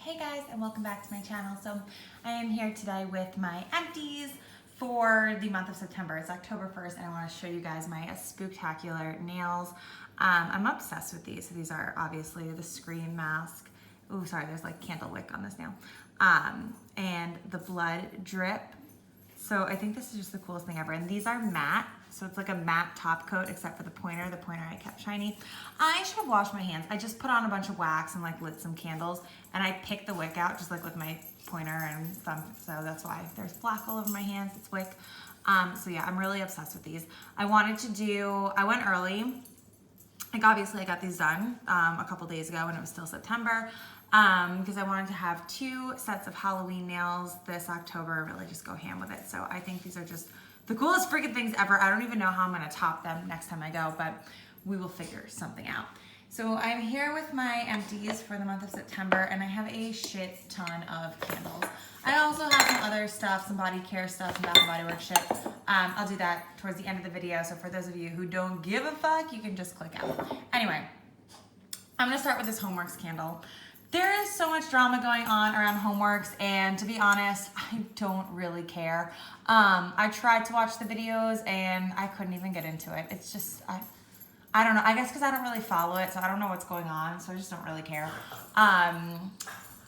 Hey guys, and welcome back to my channel. So I am here today with my empties for the month of September. It's October 1st and I want to show you guys my spooktacular nails. I'm obsessed with these. So these are obviously the Scream mask. Ooh, sorry, there's like candle wick on this nail. And the blood drip. So I think this is just the coolest thing ever. And these are matte. So it's like a matte top coat except for the pointer. The pointer I kept shiny. I should have washed my hands. I just put on a bunch of wax and like lit some candles and I picked the wick out just like with my pointer and thumb. So that's why there's black all over my hands. It's wick. So yeah, I'm really obsessed with these. I went early. Like obviously I got these done a couple days ago when it was still September because I wanted to have 2 sets of Halloween nails this October, really just go ham with it. So I think these are just the coolest freaking things ever. I don't even know how I'm gonna top them next time I go, but we will figure something out. So I'm here with my empties for the month of September and I have a shit ton of candles. I also have some other stuff, some body care stuff, some Bath & Body Works shit. I'll do that towards the end of the video. So for those of you who don't give a fuck, you can just click out. Anyway, I'm gonna start with this Homeworks candle. There is so much drama going on around Homeworks, and to be honest, I don't really care. I tried to watch the videos and I couldn't even get into it. It's just, I don't know, I guess because I don't really follow it, so I don't know what's going on, so I just don't really care.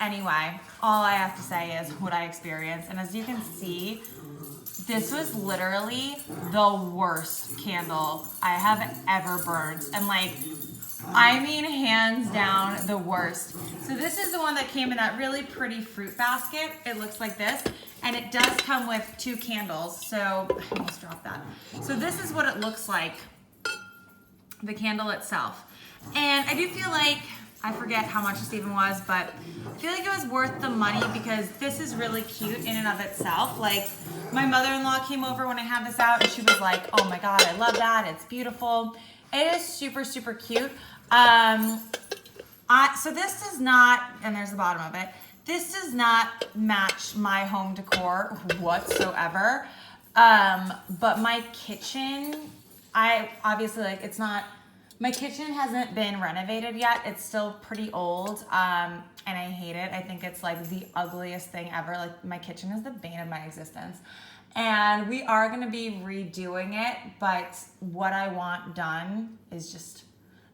Anyway, all I have to say is what I experienced, and as you can see, this was literally the worst candle I have ever burned, and like, I mean hands down the worst. So this is the one that came in that really pretty fruit basket. It looks like this, and it does come with 2 candles, so I almost dropped that. So this is what it looks like, the candle itself. And I do feel like, I forget how much this even was, but I feel like it was worth the money because this is really cute in and of itself. Like, my mother-in-law came over when I had this out and she was like, oh my God, I love that, it's beautiful. It is super, super cute. So this does not, and there's the bottom of it, this does not match my home decor whatsoever. But my kitchen, I obviously like, it's not, my kitchen hasn't been renovated yet. It's still pretty old, and I hate it. I think it's like the ugliest thing ever. Like my kitchen is the bane of my existence. And we are gonna be redoing it, but what I want done is just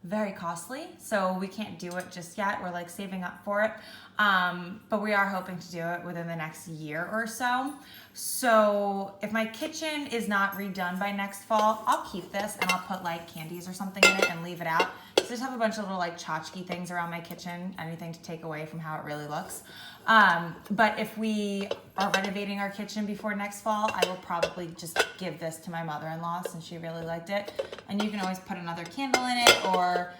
very costly. So we can't do it just yet. We're like saving up for it. But we are hoping to do it within the next year or so. So if my kitchen is not redone by next fall, I'll keep this and I'll put like candies or something in it and leave it out. So I just have a bunch of little like tchotchke things around my kitchen, anything to take away from how it really looks. But if we are renovating our kitchen before next fall, I will probably just give this to my mother-in-law since she really liked it. And you can always put another candle in it or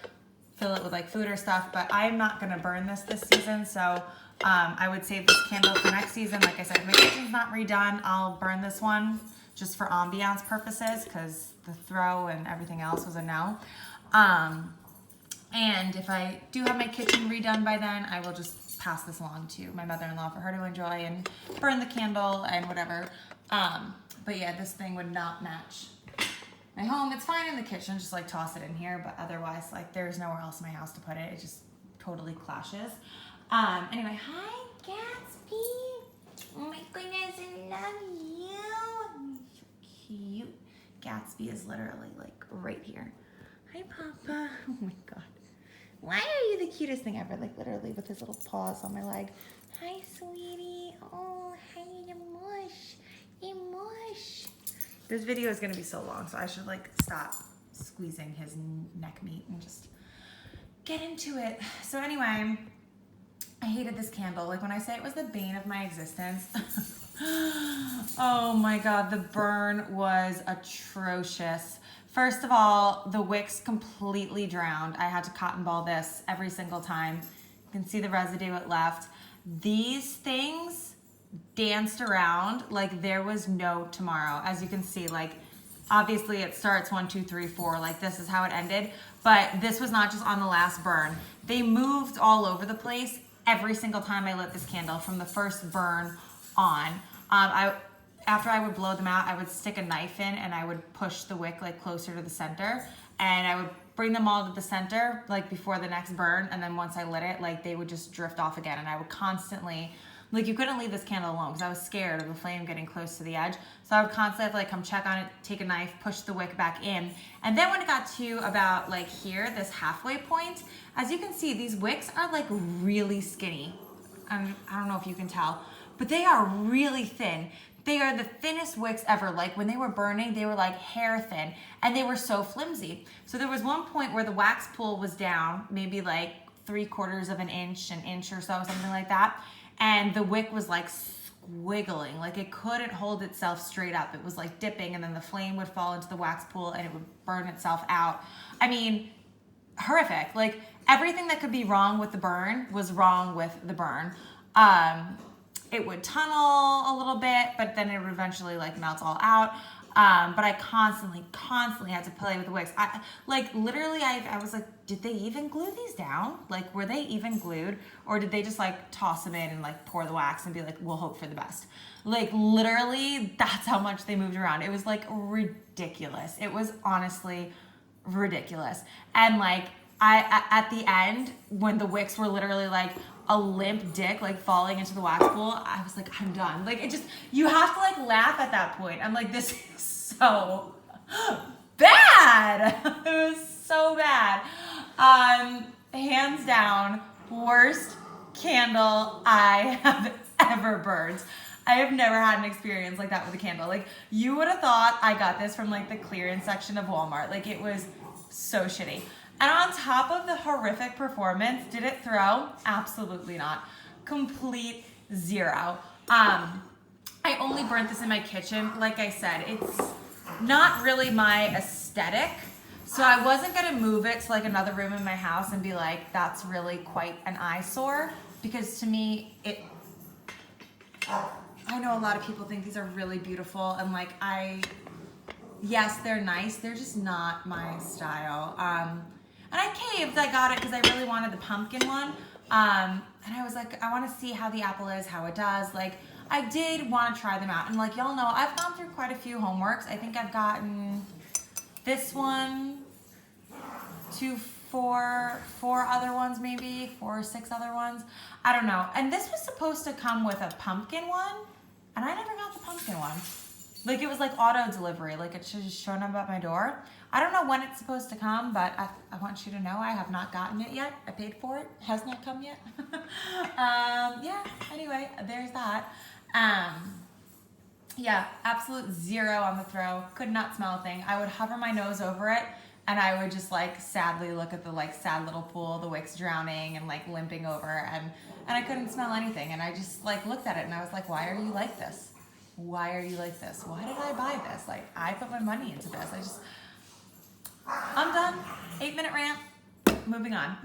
fill it with like food or stuff, but I'm not gonna burn this season, so I would save this candle for next season. Like I said, if my kitchen's not redone, I'll burn this one just for ambiance purposes because the throw and everything else was a no. And if I do have my kitchen redone by then, I will just pass this along to my mother-in-law for her to enjoy and burn the candle and whatever. But yeah, this thing would not match my home. It's fine in the kitchen, just like toss it in here, but otherwise like there's nowhere else in my house to put it. It just totally clashes. Anyway, hi Gatsby. Oh my goodness, I love you. So cute. Gatsby is literally like right here. Hi Papa. Oh my God. Why are you the cutest thing ever? Like literally with his little paws on my leg. Hi sweetie. Oh, hi the mush. The mush. This video is gonna be so long, so I should like stop squeezing his neck meat and just get into it. So anyway, I hated this candle. Like when I say it was the bane of my existence, oh my God, the burn was atrocious. First of all, the wicks completely drowned. I had to cotton ball this every single time. You can see the residue it left. These things danced around like there was no tomorrow. As you can see, like obviously it starts 1, 2, 3, 4, like this is how it ended, but this was not just on the last burn. They moved all over the place every single time I lit this candle from the first burn on. After I would blow them out, I would stick a knife in and I would push the wick like closer to the center and I would bring them all to the center, like before the next burn. And then once I lit it, like they would just drift off again. And I would constantly, like you couldn't leave this candle alone because I was scared of the flame getting close to the edge. So I would constantly have to like come check on it, take a knife, push the wick back in. And then when it got to about like here, this halfway point, as you can see, these wicks are like really skinny. I don't know if you can tell, but they are really thin. They are the thinnest wicks ever. Like when they were burning, they were like hair thin and they were so flimsy. So there was one point where the wax pool was down, maybe like 3/4 of an inch or so, something like that. And the wick was like squiggling, like it couldn't hold itself straight up. It was like dipping and then the flame would fall into the wax pool and it would burn itself out. I mean, horrific. Like everything that could be wrong with the burn was wrong with the burn. It would tunnel a little bit, but then it would eventually like melt all out. But I constantly had to play with the wicks. I was like, did they even glue these down? Like, were they even glued? Or did they just like toss them in and like pour the wax and be like, we'll hope for the best? Like literally, that's how much they moved around. It was like ridiculous. It was honestly ridiculous. And like, at the end, when the wicks were literally like a limp dick, like falling into the wax pool, I was like, I'm done. Like it just, you have to like laugh at that point. I'm like, this is so bad. It was so bad. Hands down, worst candle I have ever burned. I have never had an experience like that with a candle. Like you would have thought I got this from like the clearance section of Walmart. Like it was so shitty. And on top of the horrific performance, did it throw? Absolutely not. Complete zero. I only burnt this in my kitchen. Like I said, it's not really my aesthetic. So I wasn't gonna move it to like another room in my house and be like, that's really quite an eyesore. Because to me, I know a lot of people think these are really beautiful. And like yes, they're nice. They're just not my style. And I caved, I got it because I really wanted the pumpkin one. And I was like, I want to see how the apple is, how it does. Like, I did want to try them out. And like, y'all know, I've gone through quite a few homeworks. I think I've gotten this one, four other ones maybe, 4 or 6 other ones. I don't know. And this was supposed to come with a pumpkin one. And I never got the pumpkin one. Like it was like auto delivery, like it should just shown up at my door. I don't know when it's supposed to come, but I want you to know I have not gotten it yet. I paid for it, has not come yet. Yeah, anyway, there's that. Yeah, absolute zero on the throw. Could not smell a thing. I would hover my nose over it and I would just like sadly look at the like sad little pool, the wicks drowning and like limping over and I couldn't smell anything. And I just like looked at it and I was like, why are you like this? Why are you like this? Why did I buy this? Like, I put my money into this. I'm done. 8-minute rant. Moving on.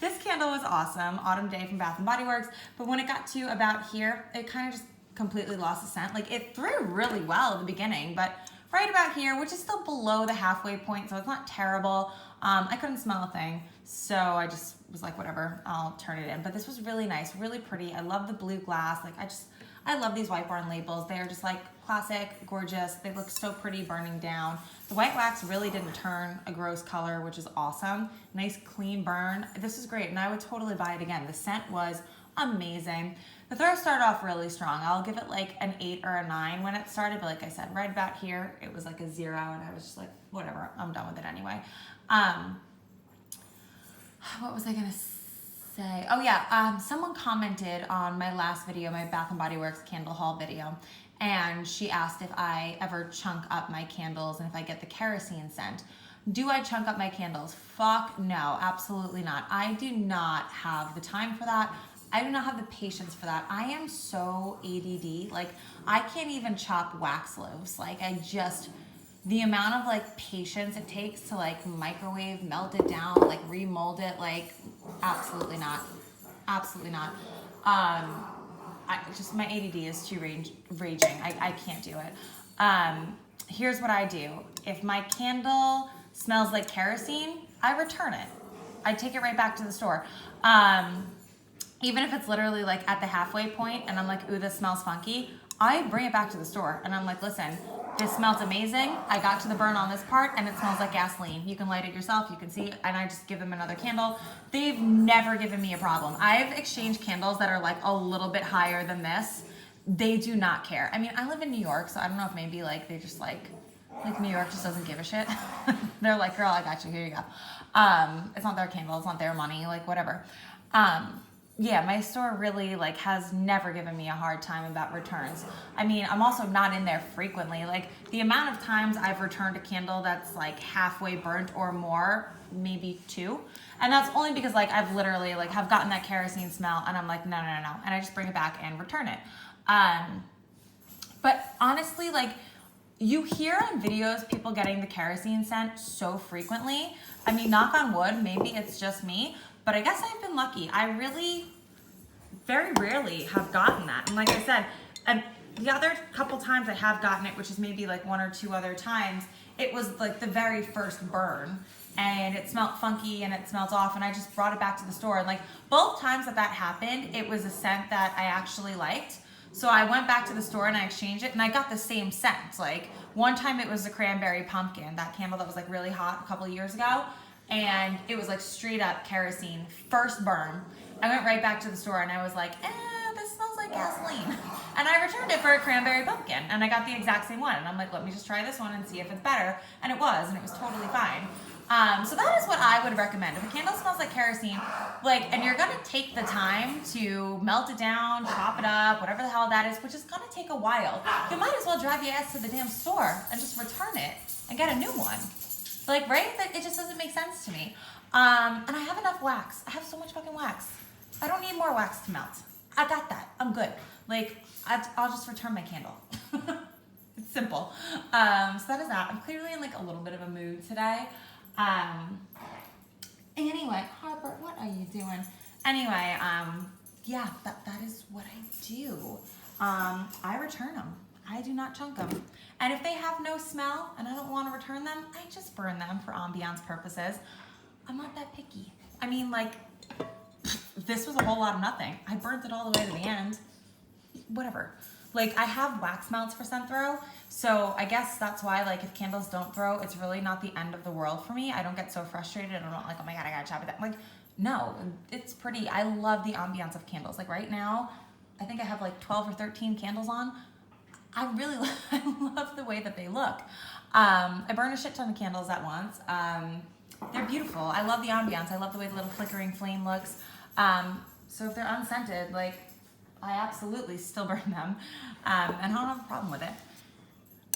This candle was awesome. Autumn Day from Bath & Body Works. But when it got to about here, it kind of just completely lost the scent. Like, it threw really well at the beginning, but right about here, which is still below the halfway point, so it's not terrible. I couldn't smell a thing. So I just was like, whatever, I'll turn it in. But this was really nice, really pretty. I love the blue glass. Like, I love these White Barn labels. They are just like classic, gorgeous. They look so pretty burning down. The white wax really didn't turn a gross color, which is awesome. Nice clean burn. This is great and I would totally buy it again. The scent was amazing. The throw started off really strong. I'll give it like an 8 or a 9 when it started, but like I said, right about here, it was like a 0 and I was just like, whatever, I'm done with it anyway. What was I gonna say? Oh yeah, someone commented on my last video, my Bath & Body Works candle haul video, and she asked if I ever chunk up my candles and if I get the kerosene scent. Do I chunk up my candles? Fuck no, absolutely not. I do not have the time for that. I do not have the patience for that. I am so ADD. Like, I can't even chop wax loaves. Like, the amount of like patience it takes to like microwave, melt it down, like remold it, like absolutely not. Absolutely not. My ADD is too raging. I can't do it. Here's what I do. If my candle smells like kerosene, I return it. I take it right back to the store. Even if it's literally like at the halfway point and I'm like, ooh, this smells funky, I bring it back to the store and I'm like, listen, this smells amazing. I got to the burn on this part and it smells like gasoline. You can light it yourself, you can see, and I just give them another candle. They've never given me a problem. I've exchanged candles that are like a little bit higher than this. They do not care. I mean, I live in New York, so I don't know if maybe like they just like New York just doesn't give a shit. They're like, girl, I got you, here you go. It's not their candle, it's not their money, like whatever. Yeah, my store really like has never given me a hard time about returns. I mean, I'm also not in there frequently. Like the amount of times I've returned a candle that's like halfway burnt or more, maybe 2. And that's only because like I've literally like have gotten that kerosene smell and I'm like, no. And I just bring it back and return it. But honestly, like you hear on videos people getting the kerosene scent so frequently. I mean, knock on wood, maybe it's just me, but I guess I've been lucky. I really very rarely have gotten that. And like I said, and the other couple times I have gotten it, which is maybe like 1 or 2 other times, it was like the very first burn and it smelled funky and it smelled off and I just brought it back to the store. And like both times that happened, it was a scent that I actually liked. So I went back to the store and I exchanged it and I got the same scent. Like one time it was the cranberry pumpkin, that candle that was like really hot a couple of years ago. And it was like straight up kerosene, first burn. I went right back to the store and I was like, this smells like gasoline. And I returned it for a cranberry pumpkin and I got the exact same one. And I'm like, let me just try this one and see if it's better. And it was totally fine. So that is what I would recommend. If a candle smells like kerosene, like, and you're gonna take the time to melt it down, chop it up, whatever the hell that is, which is gonna take a while, you might as well drive your ass to the damn store and just return it and get a new one. Like, right? That it just doesn't make sense to me. And I have enough wax. I have so much fucking wax. I don't need more wax to melt. I got that. I'm good. Like, I'll just return my candle. It's simple. So that is that. I'm clearly in like a little bit of a mood today. Anyway, Harper, what are you doing? Anyway, yeah, that is what I do. I return them. I do not chunk them. And if they have no smell and I don't want to return them, I just burn them for ambiance purposes. I'm not that picky. I mean, like, this was a whole lot of nothing. I burnt it all the way to the end. Whatever. Like, I have wax melts for scent throw, so I guess that's why, like, if candles don't throw, it's really not the end of the world for me. I don't get so frustrated. I'm not like, oh my God, I gotta chop it down. Like, no, it's pretty. I love the ambiance of candles. Like, right now, I think I have like 12 or 13 candles on. I love the way that they look. I burn a shit ton of candles at once. They're beautiful. I love the ambiance. I love the way the little flickering flame looks. So if they're unscented, like, I absolutely still burn them. And I don't have a problem with it.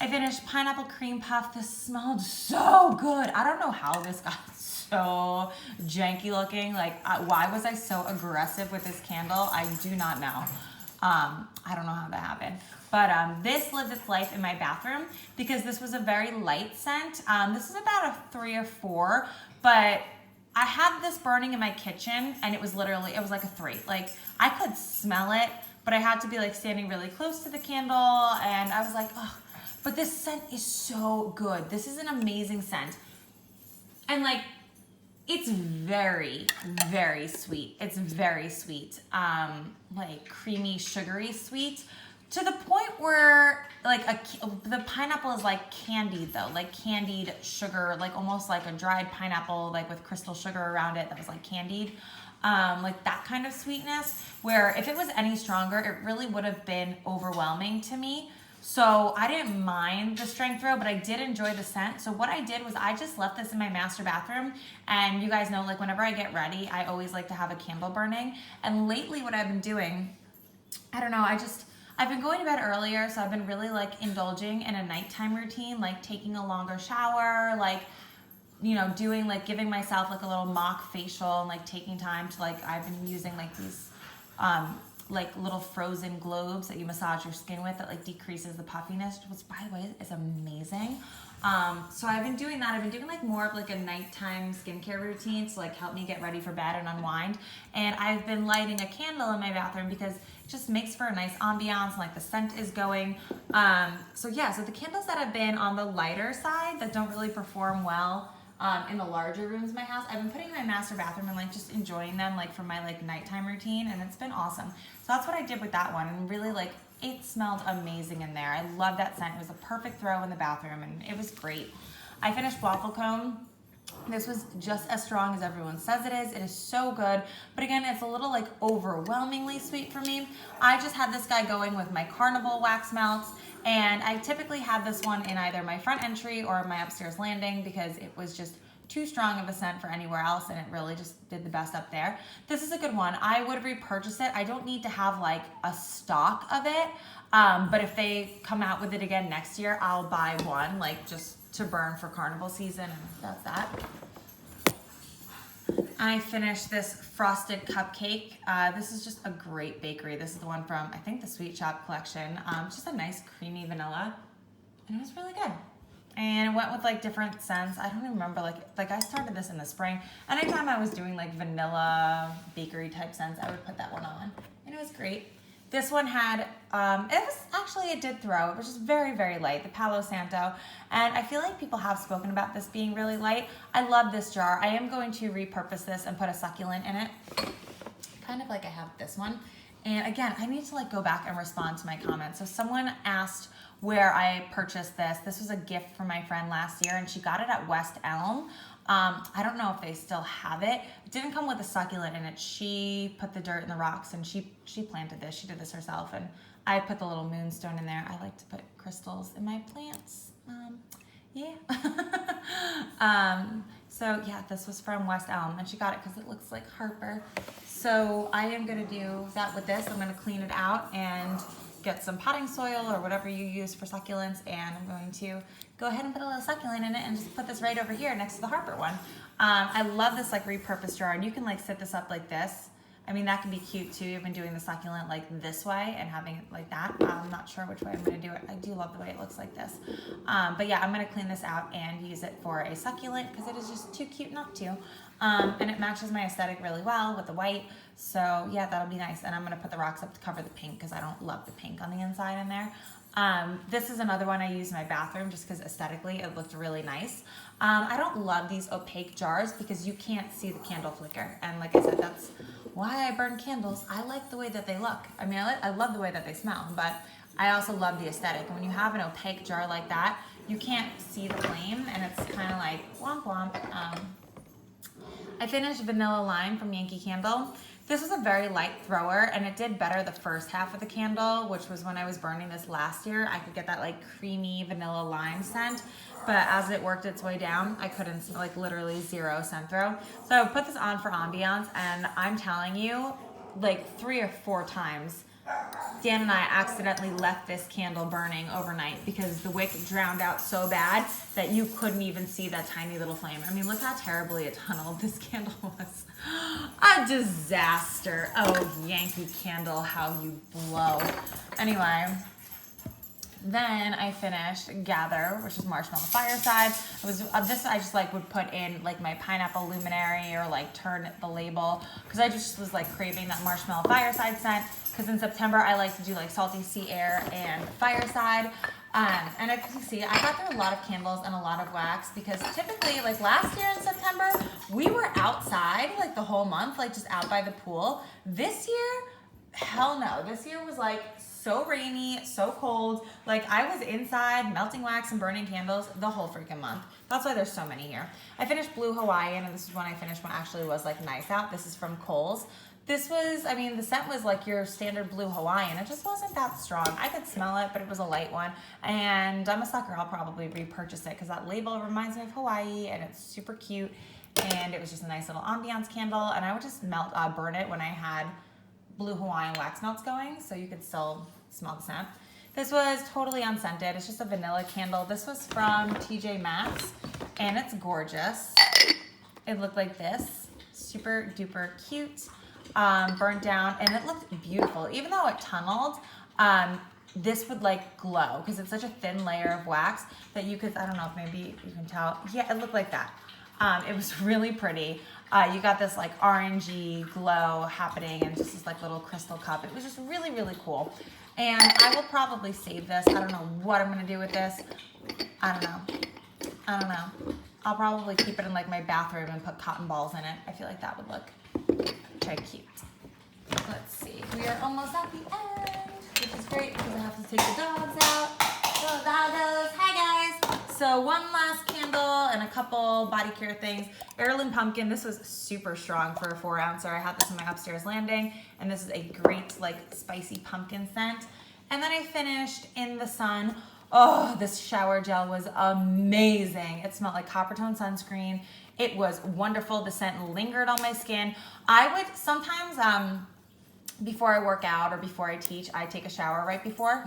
I finished pineapple cream puff. This smelled so good. I don't know how this got so janky looking. Like, why was I so aggressive with this candle? I do not know. I don't know how that happened. But this lived its life in my bathroom because this was a very light scent. This is about a 3 or 4, but I had this burning in my kitchen and it was like a 3. Like, I could smell it, but I had to be like standing really close to the candle and I was like, oh, but this scent is so good. This is an amazing scent. And like, it's very, very sweet. It's very sweet. Like creamy, sugary sweet. To the point where like the pineapple is like candied though, like candied sugar, like almost like a dried pineapple, like with crystal sugar around it that was like candied. Like that kind of sweetness, where if it was any stronger, it really would have been overwhelming to me. So I didn't mind the strength throw, but I did enjoy the scent. So what I did was I just left this in my master bathroom. And you guys know, like whenever I get ready, I always like to have a candle burning. And lately what I've been doing, I don't know, I've been going to bed earlier, so I've been really like indulging in a nighttime routine, like taking a longer shower, like, you know, doing like giving myself like a little mock facial and like taking time to like, I've been using like these like little frozen globes that you massage your skin with that like decreases the puffiness, which by the way is amazing. So I've been doing that. I've been doing like more of like a nighttime skincare routine to like help me get ready for bed and unwind. And I've been lighting a candle in my bathroom because it just makes for a nice ambiance, like the scent is going. So yeah, so the candles that have been on the lighter side that don't really perform well in the larger rooms of my house. I've been putting my master bathroom and like just enjoying them like for my like nighttime routine, and it's been awesome. So that's what I did with that one, and really like it smelled amazing in there. I love that scent. It was a perfect throw in the bathroom, and it was great. I finished Waffle Cone. This was just as strong as everyone says it is. It is so good. But again, it's a little like overwhelmingly sweet for me. I just had this guy going with my Carnival wax melts. And I typically have this one in either my front entry or my upstairs landing because it was just too strong of a scent for anywhere else, and it really just did the best up there. This is a good one. I would repurchase it. I don't need to have like a stock of it. But if they come out with it again next year, I'll buy one like just to burn for carnival season, and that's that. I finished this frosted cupcake. This is just a great bakery. This is the one from, I think, the Sweet Shop collection. Just a nice creamy vanilla, and it was really good. And it went with like different scents. I don't even remember, like I started this in the spring. Anytime I was doing like vanilla bakery type scents, I would put that one on, and it was great. This one had, it did throw. It was just very, very light, the Palo Santo. And I feel like people have spoken about this being really light. I love this jar. I am going to repurpose this and put a succulent in it, kind of like I have this one. And again, I need to like go back and respond to my comments. So someone asked where I purchased this. This was a gift from my friend last year, and she got it at West Elm. I don't know if they still have it. It didn't come with a succulent in it. She put the dirt in the rocks, and she planted this. She did this herself, and I put the little moonstone in there. I like to put crystals in my plants. So yeah, this was from West Elm, and she got it because it looks like Harper. So I am gonna do that with this. I'm gonna clean it out and get some potting soil or whatever you use for succulents, and I'm going to go ahead and put a little succulent in it and just put this right over here next to the Harper one. I love this like repurposed jar, and you can like set this up like this. I mean, that can be cute too, even doing the succulent like this way and having it like that. I'm not sure which way I'm gonna do it. I do love the way it looks like this. But yeah, I'm gonna clean this out and use it for a succulent because it is just too cute not to. And it matches my aesthetic really well with the white. So yeah, that'll be nice. And I'm gonna put the rocks up to cover the pink because I don't love the pink on the inside in there. This is another one I use in my bathroom just because aesthetically it looked really nice. I don't love these opaque jars because you can't see the candle flicker. And like I said, that's why I burn candles. I like the way that they look. I mean, I love the way that they smell, but I also love the aesthetic. And when you have an opaque jar like that, you can't see the flame, and it's kind of like womp womp. I finished Vanilla Lime from Yankee Candle. This was a very light thrower, and it did better the first half of the candle, which was when I was burning this last year. I could get that like creamy vanilla lime scent, but as it worked its way down, I couldn't smell, like literally zero scent throw. So I put this on for ambiance, and I'm telling you, like 3 or 4 times, Dan and I accidentally left this candle burning overnight because the wick drowned out so bad that you couldn't even see that tiny little flame. I mean, look how terribly it tunneled this candle was. A disaster. Oh, Yankee Candle, how you blow. Anyway, then I finished Gather, which is Marshmallow Fireside. It was this I just like would put in like my pineapple luminary or like turn the label because I just was like craving that Marshmallow Fireside scent. Because in September I like to do like Salty Sea Air and Fireside. And as you can see, I got through a lot of candles and a lot of wax because typically like last year in September, we were outside like the whole month, like just out by the pool. This year, hell no. This year was like so rainy, so cold. Like I was inside melting wax and burning candles the whole freaking month. That's why there's so many here. I finished Blue Hawaiian, and this is when I finished when it actually was like nice out. This is from Kohl's. This was, I mean, the scent was like your standard Blue Hawaiian. It just wasn't that strong. I could smell it, but it was a light one. And I'm a sucker. I'll probably repurchase it because that label reminds me of Hawaii, and it's super cute. And it was just a nice little ambiance candle. And I would just burn it when I had Blue Hawaiian wax melts going, so you could still smell the scent. This was totally unscented. It's just a vanilla candle. This was from TJ Maxx, and it's gorgeous. It looked like this. Super duper cute. Burnt down, and it looked beautiful. Even though it tunneled, this would like glow because it's such a thin layer of wax that you could, I don't know if maybe you can tell. Yeah, it looked like that. It was really pretty. You got this like orangey glow happening and just this like little crystal cup. It was just really, really cool. And I will probably save this. I don't know what I'm gonna do with this. I don't know. I'll probably keep it in like my bathroom and put cotton balls in it. I feel like that would look very cute. Let's see, we are almost at the end, which is great because I have to take the dogs out. Little doggos, hi guys. So one last candle and a couple body care things. Heirloom pumpkin, this was super strong for a 4-ouncer. I had this in my upstairs landing, and this is a great like spicy pumpkin scent. And then I finished In the Sun. Oh, this shower gel was amazing. It smelled like copper tone sunscreen. It was wonderful. The scent lingered on my skin. I would sometimes, before I work out or before I teach, I take a shower right before.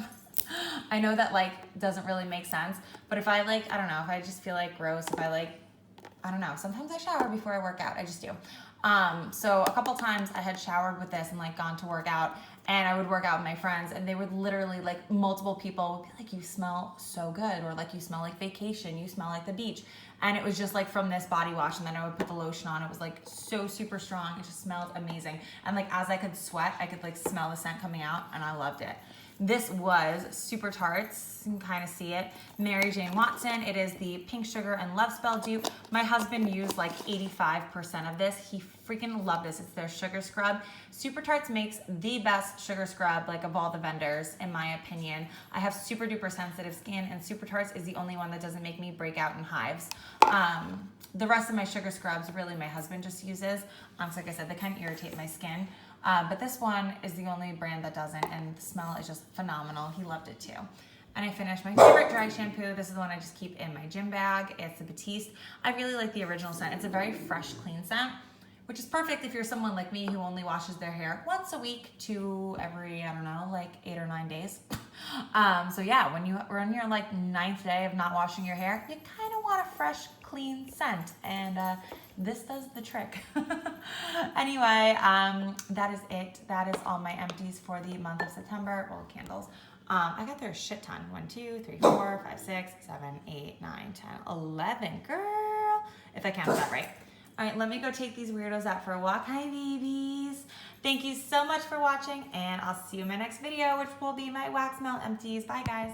I know that like doesn't really make sense, but if I like, I don't know, if I just feel like gross, if I like, I don't know, sometimes I shower before I work out. I just do. So a couple times I had showered with this and like gone to work out, and I would work out with my friends, and they would literally, like, multiple people would be like, you smell so good, or like, you smell like vacation, you smell like the beach. And it was just like from this body wash, and then I would put the lotion on. It was like so super strong. It just smelled amazing. And like as I could sweat, I could like smell the scent coming out, and I loved it. This was Super Tarts, you can kind of see it. Mary Jane Watson. It is the Pink Sugar and Love Spell dupe. My husband used like 85% of this. He freaking loved this. It's their sugar scrub. Super Tarts makes the best sugar scrub like of all the vendors, in my opinion. I have super duper sensitive skin, and Super Tarts is the only one that doesn't make me break out in hives. The rest of my sugar scrubs, really my husband just uses. So like I said, they kind of irritate my skin. But this one is the only brand that doesn't, and the smell is just phenomenal. He loved it too. And I finished my favorite dry shampoo. This is the one I just keep in my gym bag. It's the Batiste. I really like the original scent. It's a very fresh, clean scent, which is perfect if you're someone like me who only washes their hair once a week to every, I don't know, like 8 or 9 days. So yeah, when you're on your like 9th day of not washing your hair, you kind of want a fresh, clean scent, and this does the trick. Anyway, that is it. That is all my empties for the month of September. Well, candles. I got there a shit ton. 1, 2, 3, 4, 5, 6, 7, 8, 9, 10, 11. Girl, if I counted that right. All right, let me go take these weirdos out for a walk. Hi, babies. Thank you so much for watching, and I'll see you in my next video, which will be my wax melt empties. Bye, guys.